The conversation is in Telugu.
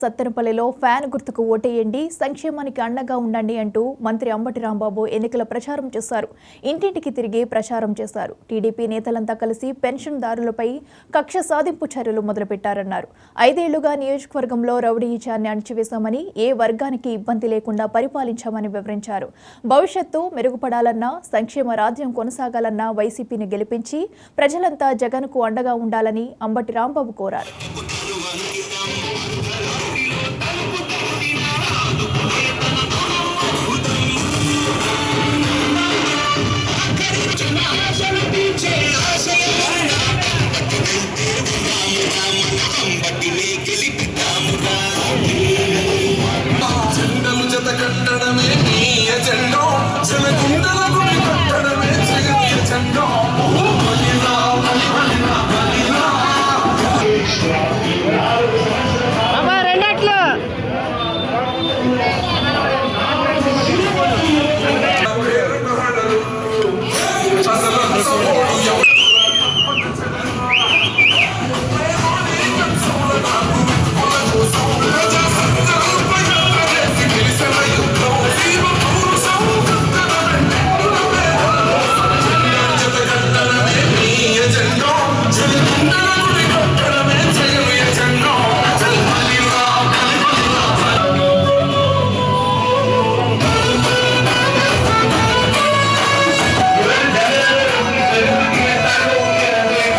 సత్తెనపల్లిలో ఫ్యాన్ గుర్తుకు ఓటేయండి, సంక్షేమానికి అండగా ఉండండి అంటూ మంత్రి అంబటి రాంబాబు ఎన్నికల ప్రచారం చేశారు. ఇంటింటికి తిరిగి ప్రచారం చేశారు. టీడీపీ నేతలంతా కలిసి పెన్షన్దారులపై కక్ష సాధింపు చర్యలు మొదలుపెట్టారన్నారు. 5 ఏళ్లుగా నియోజకవర్గంలో రౌడీయిజాన్ని అణిచివేశామని, ఏ వర్గానికి ఇబ్బంది లేకుండా పరిపాలించామని వివరించారు. భవిష్యత్తు మెరుగుపడాలన్నా, సంక్షేమ రాజ్యం కొనసాగాలన్నా వైసీపీని గెలిపించి ప్రజలంతా జగన్కు అండగా ఉండాలని అంబటి రాంబాబు కోరారు. జత కట్టడమే